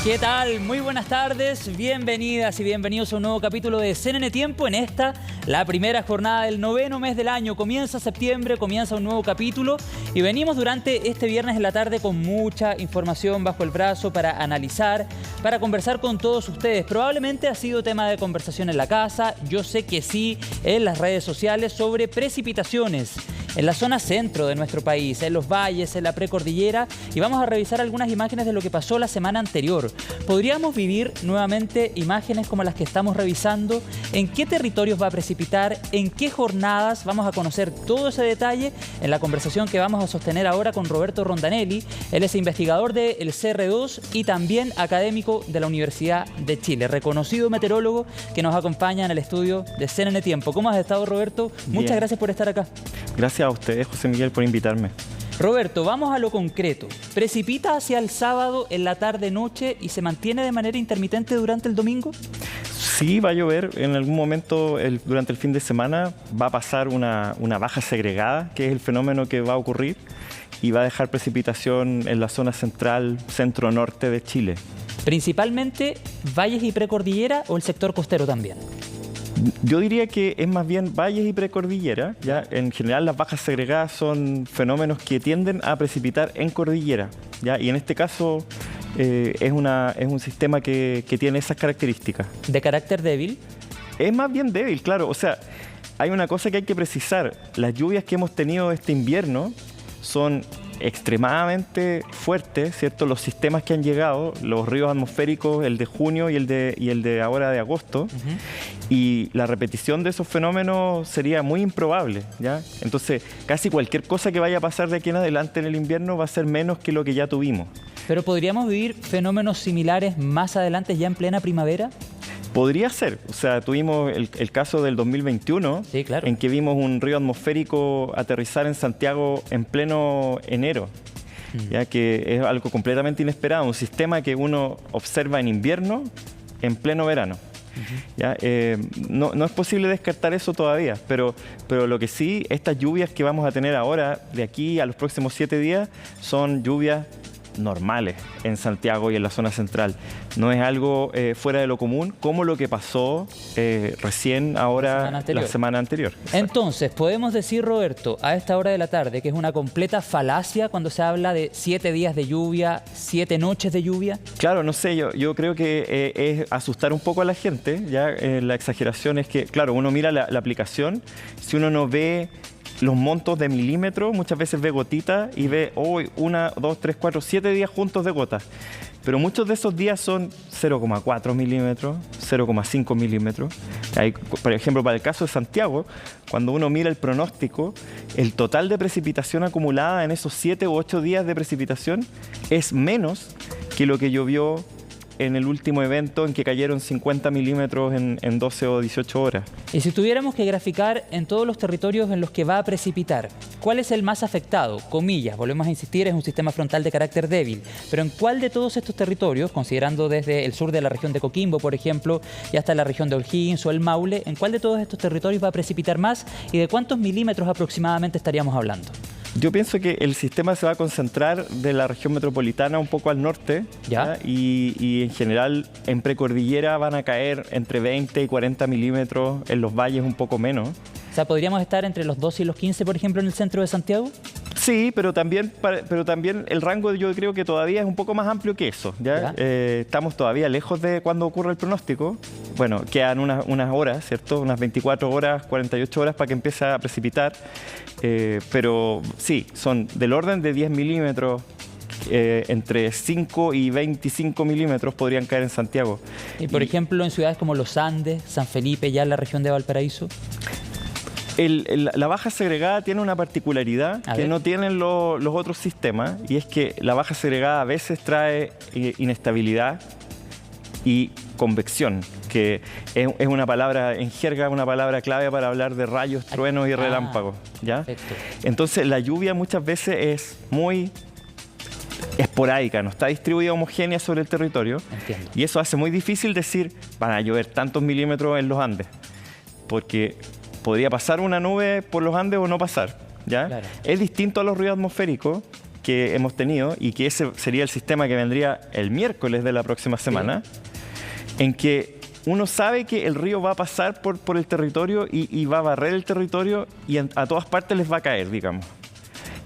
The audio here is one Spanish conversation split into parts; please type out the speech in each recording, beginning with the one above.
¿Qué tal? Muy buenas tardes, bienvenidas y bienvenidos a un nuevo capítulo de CNN Tiempo. En esta, la primera jornada del 9º mes del año. Comienza septiembre, comienza un nuevo capítulo y venimos durante este viernes en la tarde con mucha información bajo el brazo para analizar, para conversar con todos ustedes. Probablemente ha sido tema de conversación en la casa, yo sé que sí, en las redes sociales, sobre precipitaciones en la zona centro de nuestro país, en los valles, en la precordillera, y vamos a revisar algunas imágenes de lo que pasó la semana anterior. ¿Podríamos vivir nuevamente imágenes como las que estamos revisando? ¿En qué territorios va a precipitar? ¿En qué jornadas? Vamos a conocer todo ese detalle en la conversación que vamos a sostener ahora con Roberto Rondanelli. Él es investigador del CR2 y también académico de la Universidad de Chile, reconocido meteorólogo que nos acompaña en el estudio de CNN Tiempo. ¿Cómo has estado, Roberto? Muchas Bien. Gracias por estar acá. Gracias a ustedes, José Miguel, por invitarme. Roberto, vamos a lo concreto. ¿Precipita hacia el sábado en la tarde-noche y se mantiene de manera intermitente durante el domingo? Sí, va a llover en algún momento durante el fin de semana. Va a pasar una baja segregada, que es el fenómeno que va a ocurrir, y va a dejar precipitación en la zona central, centro-norte de Chile. ¿Principalmente valles y precordillera o el sector costero también? Yo diría que es más bien valles y precordillera. ¿Ya? En general, las bajas segregadas son fenómenos que tienden a precipitar en cordillera, ¿ya? Y en este caso es un sistema que tiene esas características. ¿De carácter débil? Es más bien débil, claro. O sea, hay una cosa que hay que precisar. Las lluvias que hemos tenido este invierno son extremadamente fuertes, ¿cierto? Los sistemas que han llegado, los ríos atmosféricos, el de junio y el de ahora de agosto, y la repetición de esos fenómenos sería muy improbable, ¿ya? Entonces, casi cualquier cosa que vaya a pasar de aquí en adelante en el invierno va a ser menos que lo que ya tuvimos. ¿Pero podríamos vivir fenómenos similares más adelante, ya en plena primavera? Podría ser. O sea, tuvimos el caso del 2021, sí, claro, en que vimos un río atmosférico aterrizar en Santiago en pleno enero, ya que es algo completamente inesperado, un sistema que uno observa en invierno en pleno verano. ¿Ya? No es posible descartar eso todavía, pero lo que sí, estas lluvias que vamos a tener ahora, de aquí a los próximos 7 días, son lluvias normales en Santiago y en la zona central. No es algo fuera de lo común, como lo que pasó recién ahora, la semana anterior. Entonces, podemos decir, Roberto, a esta hora de la tarde, que es una completa falacia cuando se habla de 7 días de lluvia, 7 noches de lluvia. Claro, no sé, yo creo que es asustar un poco a la gente. Ya la exageración es que, claro, uno mira la aplicación, si uno no ve los montos de milímetros, muchas veces ve gotitas y ve hoy 1, 2, 3, 4, 7 días juntos de gotas. Pero muchos de esos días son 0,4 milímetros, 0,5 milímetros. Por ejemplo, para el caso de Santiago, cuando uno mira el pronóstico, el total de precipitación acumulada en esos 7 u 8 días de precipitación es menos que lo que llovió en el último evento en que cayeron 50 milímetros en 12 o 18 horas. Y si tuviéramos que graficar en todos los territorios en los que va a precipitar, ¿cuál es el más afectado? Comillas, volvemos a insistir, es un sistema frontal de carácter débil. Pero ¿en cuál de todos estos territorios, considerando desde el sur de la región de Coquimbo, por ejemplo, y hasta la región de O'Higgins o el Maule, ¿en cuál de todos estos territorios va a precipitar más y de cuántos milímetros aproximadamente estaríamos hablando? Yo pienso que el sistema se va a concentrar de la región metropolitana un poco al norte, ¿ya? Y en general en precordillera van a caer entre 20 y 40 milímetros, en los valles un poco menos. O sea, ¿podríamos estar entre los 12 y los 15, por ejemplo, en el centro de Santiago? Sí, pero también el rango yo creo que todavía es un poco más amplio que eso, ¿ya? Estamos todavía lejos de cuando ocurre el pronóstico. Bueno, quedan unas horas, ¿cierto? Unas 24 horas, 48 horas para que empiece a precipitar. Pero sí, son del orden de 10 milímetros, entre 5 y 25 milímetros podrían caer en Santiago. Y por ejemplo, en ciudades como Los Andes, San Felipe, ya en la región de Valparaíso. La baja segregada tiene una particularidad que no tienen los otros sistemas, y es que la baja segregada a veces trae inestabilidad y convección, que es una palabra en jerga, una palabra clave para hablar de rayos, truenos y relámpagos, ¿ya? Entonces la lluvia muchas veces es muy esporádica, no está distribuida homogénea sobre el territorio. Entiendo. Y eso hace muy difícil decir van a llover tantos milímetros en los Andes, porque podría pasar una nube por los Andes o no pasar, ¿ya? Claro. Es distinto a los ríos atmosféricos, que hemos tenido, y que ese sería el sistema que vendría el miércoles de la próxima semana, en que uno sabe que el río va a pasar por el territorio y va a barrer el territorio y a todas partes les va a caer, digamos.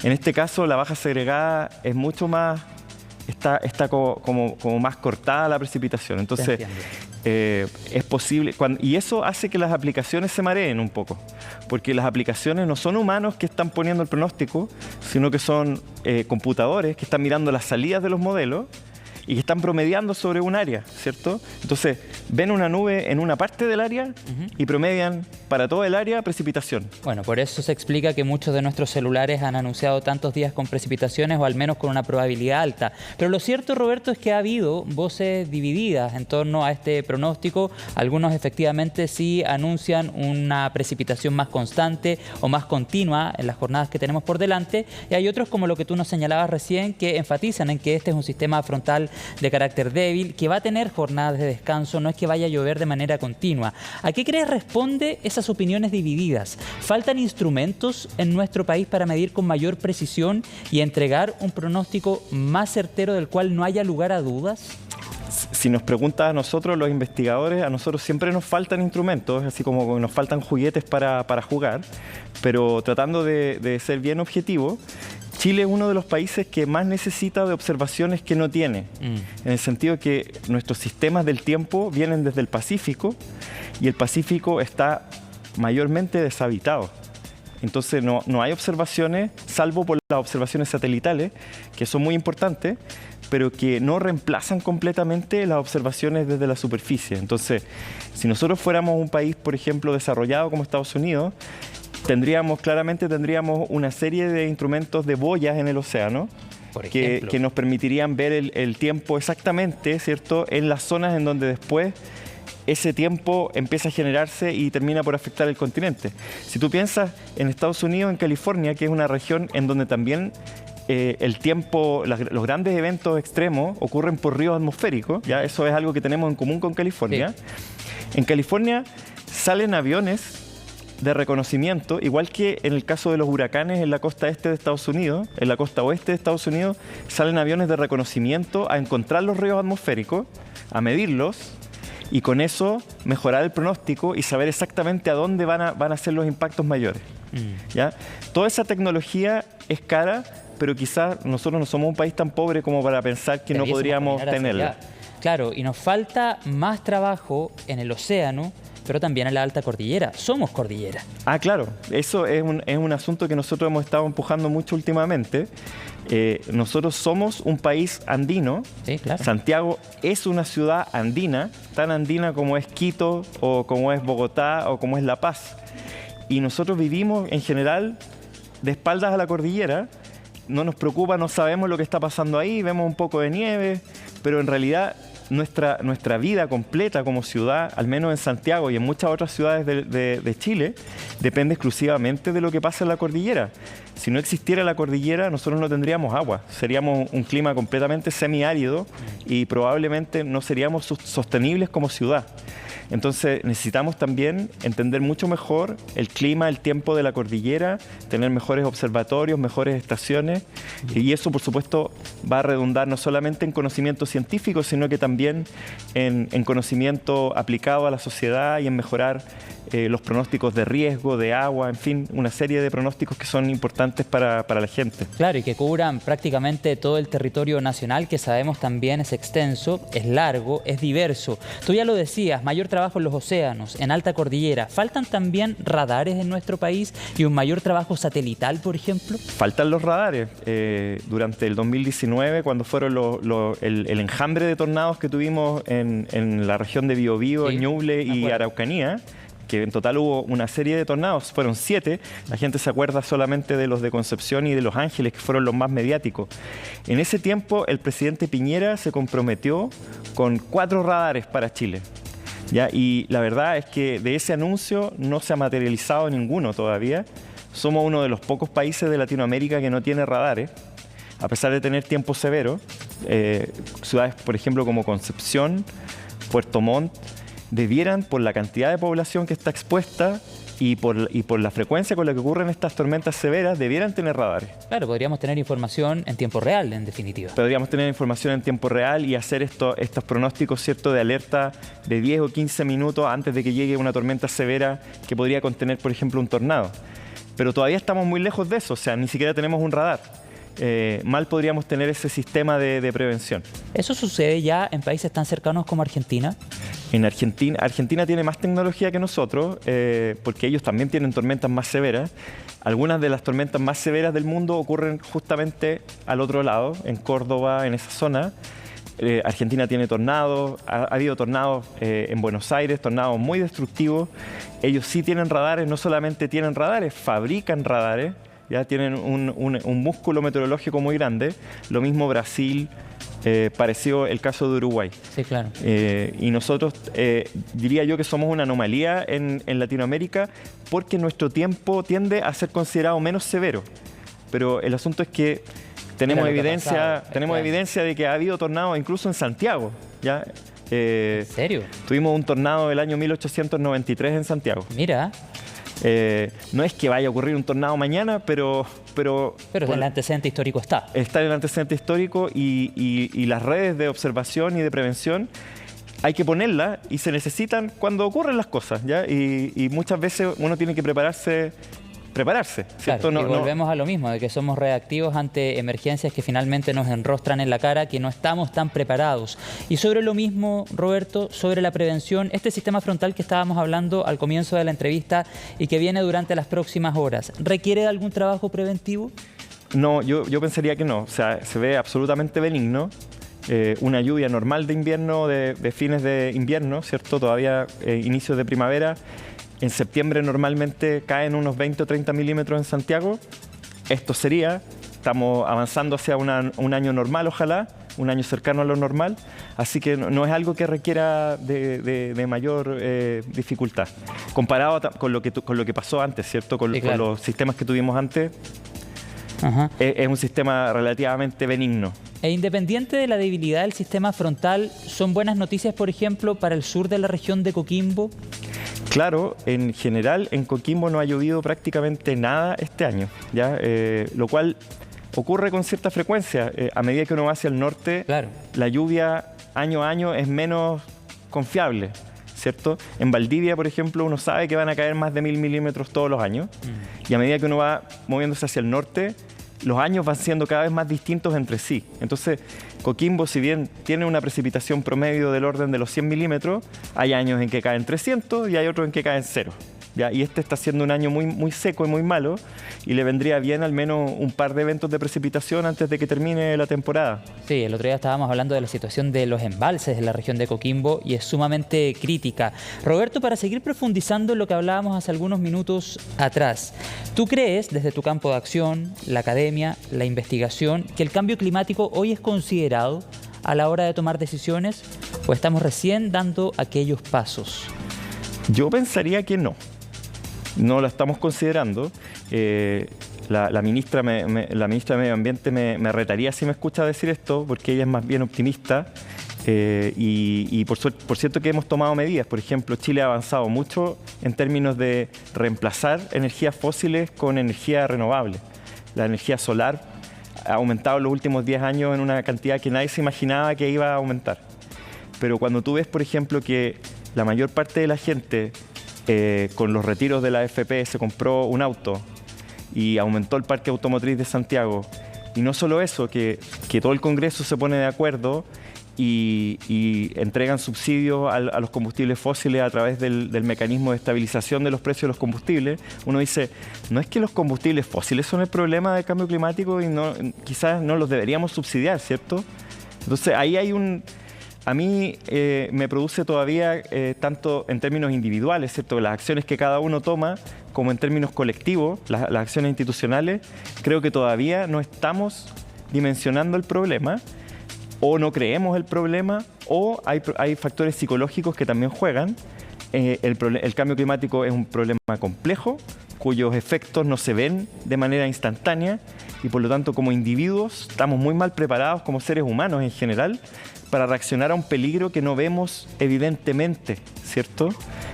En este caso, la baja segregada es mucho más, está como más cortada la precipitación. Entonces, es posible, y eso hace que las aplicaciones se mareen un poco, porque las aplicaciones no son humanos que están poniendo el pronóstico, sino que son computadores que están mirando las salidas de los modelos y que están promediando sobre un área, ¿cierto? Entonces, ven una nube en una parte del área y promedian para todo el área precipitación. Bueno, por eso se explica que muchos de nuestros celulares han anunciado tantos días con precipitaciones o al menos con una probabilidad alta. Pero lo cierto, Roberto, es que ha habido voces divididas en torno a este pronóstico. Algunos efectivamente sí anuncian una precipitación más constante o más continua en las jornadas que tenemos por delante. Y hay otros, como lo que tú nos señalabas recién, que enfatizan en que este es un sistema frontal de carácter débil, que va a tener jornadas de descanso, no es que vaya a llover de manera continua. ¿A qué crees responde esas opiniones divididas? ¿Faltan instrumentos en nuestro país para medir con mayor precisión y entregar un pronóstico más certero del cual no haya lugar a dudas? Si nos preguntas a nosotros, los investigadores, a nosotros siempre nos faltan instrumentos, así como nos faltan juguetes para jugar, pero tratando de ser bien objetivo, Chile es uno de los países que más necesita de observaciones que no tiene, en el sentido que nuestros sistemas del tiempo vienen desde el Pacífico y el Pacífico está mayormente deshabitado. Entonces no hay observaciones, salvo por las observaciones satelitales, que son muy importantes, pero que no reemplazan completamente las observaciones desde la superficie. Entonces, si nosotros fuéramos un país, por ejemplo, desarrollado como Estados Unidos, tendríamos una serie de instrumentos de boyas en el océano que nos permitirían ver el tiempo exactamente, ¿cierto?, en las zonas en donde después ese tiempo empieza a generarse y termina por afectar el continente. Si tú piensas en Estados Unidos, en California, que es una región en donde también el tiempo, los grandes eventos extremos ocurren por ríos atmosféricos, ¿ya? Eso es algo que tenemos en común con California. Sí. En California salen aviones de reconocimiento, igual que en el caso de los huracanes en la costa este de Estados Unidos, en la costa oeste de Estados Unidos, salen aviones de reconocimiento a encontrar los ríos atmosféricos, a medirlos, y con eso mejorar el pronóstico y saber exactamente a dónde van a ser los impactos mayores. ¿Ya? Toda esa tecnología es cara, pero quizás nosotros no somos un país tan pobre como para pensar que no podríamos tenerla. Claro, y nos falta más trabajo en el océano, pero también en la alta cordillera. Somos cordillera. Ah, claro. Eso es un asunto que nosotros hemos estado empujando mucho últimamente. Nosotros somos un país andino. Sí, claro. Santiago es una ciudad andina, tan andina como es Quito, o como es Bogotá, o como es La Paz. Y nosotros vivimos, en general, de espaldas a la cordillera. No nos preocupa, no sabemos lo que está pasando ahí, vemos un poco de nieve, pero en realidad nuestra vida completa como ciudad, al menos en Santiago y en muchas otras ciudades de Chile, depende exclusivamente de lo que pasa en la cordillera. Si no existiera la cordillera, nosotros no tendríamos agua. Seríamos un clima completamente semiárido y probablemente no seríamos sostenibles como ciudad. Entonces necesitamos también entender mucho mejor el clima, el tiempo de la cordillera, tener mejores observatorios, mejores estaciones, y eso por supuesto va a redundar no solamente en conocimiento científico, sino que también en conocimiento aplicado a la sociedad y en mejorar los pronósticos de riesgo, de agua, en fin, una serie de pronósticos que son importantes para la gente. Claro, y que cubran prácticamente todo el territorio nacional, que sabemos también es extenso, es largo, es diverso. Tú ya lo decías, mayor trabajo en los océanos, en alta cordillera. ¿Faltan también radares en nuestro país y un mayor trabajo satelital, por ejemplo? Faltan los radares. Durante el 2019, cuando fueron el enjambre de tornados que tuvimos en la región de Biobío, sí, Ñuble y Araucanía, que en total hubo una serie de tornados, fueron 7, la gente se acuerda solamente de los de Concepción y de Los Ángeles, que fueron los más mediáticos. En ese tiempo, el presidente Piñera se comprometió con 4 radares para Chile. ¿Ya? Y la verdad es que de ese anuncio no se ha materializado ninguno todavía. Somos uno de los pocos países de Latinoamérica que no tiene radares, a pesar de tener tiempo severo. Ciudades, por ejemplo, como Concepción, Puerto Montt, debieran, por la cantidad de población que está expuesta, y por la frecuencia con la que ocurren estas tormentas severas, debieran tener radares. Claro, podríamos tener información en tiempo real, en definitiva. Podríamos tener información en tiempo real y hacer estos pronósticos, ¿cierto?, de alerta de 10 o 15 minutos antes de que llegue una tormenta severa que podría contener, por ejemplo, un tornado. Pero todavía estamos muy lejos de eso, o sea, ni siquiera tenemos un radar. Mal podríamos tener ese sistema de prevención. ¿Eso sucede ya en países tan cercanos como Argentina? En Argentina tiene más tecnología que nosotros, porque ellos también tienen tormentas más severas. Algunas de las tormentas más severas del mundo ocurren justamente al otro lado, en Córdoba, en esa zona. Argentina tiene tornados, ha habido tornados en Buenos Aires, tornados muy destructivos. Ellos sí tienen radares, no solamente tienen radares, fabrican radares. Ya tienen un músculo meteorológico muy grande. Lo mismo Brasil, pareció el caso de Uruguay. Sí, claro. Y nosotros, diría yo que somos una anomalía en Latinoamérica porque nuestro tiempo tiende a ser considerado menos severo. Pero el asunto es que tenemos evidencia de que ha habido tornados incluso en Santiago. ¿Ya? ¿En serio? Tuvimos un tornado el año 1893 en Santiago. Mira. No es que vaya a ocurrir un tornado mañana, pero en el antecedente histórico está. Está en el antecedente histórico y las redes de observación y de prevención hay que ponerlas y se necesitan cuando ocurren las cosas, ¿ya? Y muchas veces uno tiene que prepararse, ¿cierto? Claro, y volvemos a lo mismo, de que somos reactivos ante emergencias que finalmente nos enrostran en la cara, que no estamos tan preparados. Y sobre lo mismo, Roberto, sobre la prevención, este sistema frontal que estábamos hablando al comienzo de la entrevista y que viene durante las próximas horas, ¿requiere de algún trabajo preventivo? No, yo pensaría que no. O sea, se ve absolutamente benigno. Una lluvia normal de invierno, de fines de invierno, ¿cierto? Todavía inicios de primavera. En septiembre normalmente caen unos 20 o 30 milímetros en Santiago. Estamos avanzando hacia un año normal, ojalá, un año cercano a lo normal. Así que no es algo que requiera de mayor dificultad. Comparado con lo que pasó antes, ¿cierto? Sí, claro. Con los sistemas que tuvimos antes, es un sistema relativamente benigno. E independiente de la debilidad del sistema frontal, ¿son buenas noticias, por ejemplo, para el sur de la región de Coquimbo? Claro, en general en Coquimbo no ha llovido prácticamente nada este año, ¿ya? Lo cual ocurre con cierta frecuencia. A medida que uno va hacia el norte, claro, la lluvia año a año es menos confiable, ¿cierto? En Valdivia, por ejemplo, uno sabe que van a caer más de 1000 milímetros todos los años. Y a medida que uno va moviéndose hacia el norte, los años van siendo cada vez más distintos entre sí. Entonces, Coquimbo, si bien tiene una precipitación promedio del orden de los 100 milímetros, hay años en que caen 300 y hay otros en que caen 0. ¿Ya? Y este está siendo un año muy seco y muy malo, y le vendría bien al menos un par de eventos de precipitación antes de que termine la temporada. Sí, el otro día estábamos hablando de la situación de los embalses en la región de Coquimbo y es sumamente crítica. Roberto, para seguir profundizando en lo que hablábamos hace algunos minutos atrás, ¿tú crees, desde tu campo de acción, la academia, la investigación, que el cambio climático hoy es considerado a la hora de tomar decisiones o estamos recién dando aquellos pasos? Yo pensaría que no. No lo estamos considerando. La ministra de Medio Ambiente me retaría si me escucha decir esto, porque ella es más bien optimista. Y por cierto que hemos tomado medidas. Por ejemplo, Chile ha avanzado mucho en términos de reemplazar energías fósiles con energía renovable. La energía solar ha aumentado en los últimos 10 años en una cantidad que nadie se imaginaba que iba a aumentar. Pero cuando tú ves, por ejemplo, que la mayor parte de la gente con los retiros de la AFP se compró un auto y aumentó el parque automotriz de Santiago. Y no solo eso, que todo el Congreso se pone de acuerdo y entregan subsidios a los combustibles fósiles a través del mecanismo de estabilización de los precios de los combustibles. Uno dice, no es que los combustibles fósiles son el problema del cambio climático y quizás no los deberíamos subsidiar, ¿cierto? Entonces ahí hay a mí me produce todavía, tanto en términos individuales, ¿cierto?, las acciones que cada uno toma, como en términos colectivos, las acciones institucionales, creo que todavía no estamos dimensionando el problema, o no creemos el problema, o hay factores psicológicos que también juegan. El cambio climático es un problema complejo, cuyos efectos no se ven de manera instantánea y por lo tanto como individuos estamos muy mal preparados como seres humanos en general para reaccionar a un peligro que no vemos evidentemente, ¿cierto?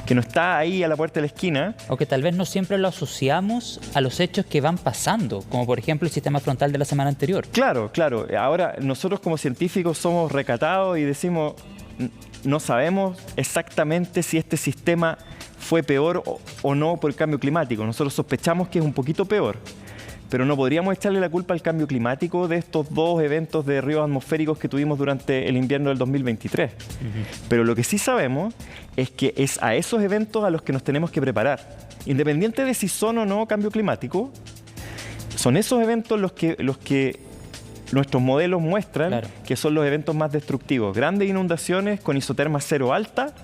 Que no está ahí a la puerta de la esquina. O que tal vez no siempre lo asociamos a los hechos que van pasando, como por ejemplo el sistema frontal de la semana anterior. Claro, claro. Ahora nosotros como científicos somos recatados y decimos, no sabemos exactamente si este sistema fue peor o no por el cambio climático. Nosotros sospechamos que es un poquito peor. Pero no podríamos echarle la culpa al cambio climático de estos dos eventos de ríos atmosféricos que tuvimos durante el invierno del 2023. Pero lo que sí sabemos es que es a esos eventos a los que nos tenemos que preparar. Independiente de si son o no cambio climático, son esos eventos los que nuestros modelos muestran que son los eventos más destructivos. Grandes inundaciones con isoterma cero alta,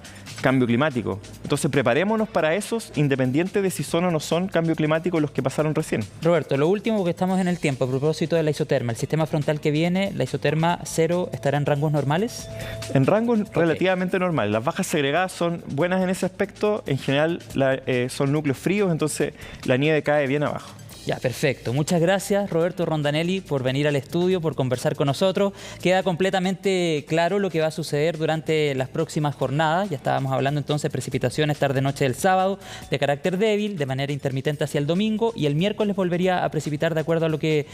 cambio climático. Entonces preparémonos para esos, independiente de si son o no son cambio climático los que pasaron recién. Roberto, lo último, porque estamos en el tiempo, a propósito de la isoterma, el sistema frontal que viene, la isoterma cero, ¿estará en rangos normales? En rangos relativamente normales. Las bajas segregadas son buenas en ese aspecto. En general son núcleos fríos, entonces la nieve cae bien abajo. Ya, perfecto. Muchas gracias, Roberto Rondanelli, por venir al estudio, por conversar con nosotros. Queda completamente claro lo que va a suceder durante las próximas jornadas. Ya estábamos hablando entonces de precipitaciones tarde-noche del sábado, de carácter débil, de manera intermitente hacia el domingo, y el miércoles volvería a precipitar de acuerdo a lo que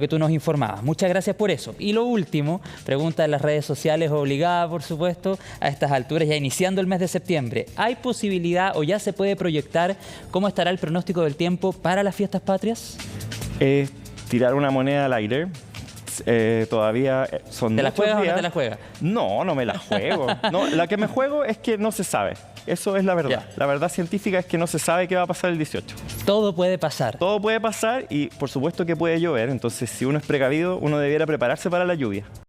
tú nos informabas. Muchas gracias por eso. Y lo último, pregunta de las redes sociales obligada, por supuesto, a estas alturas, ya iniciando el mes de septiembre. ¿Hay posibilidad o ya se puede proyectar cómo estará el pronóstico del tiempo para las fiestas patrias? Es tirar una moneda al aire. Todavía son ¿Te la muchos juegas días. o no te la juegas? No, no me la juego. No, la que me juego es que no se sabe. Eso es la verdad. Ya. La verdad científica es que no se sabe qué va a pasar el 18. Todo puede pasar. Todo puede pasar y por supuesto que puede llover. Entonces, si uno es precavido, uno debiera prepararse para la lluvia.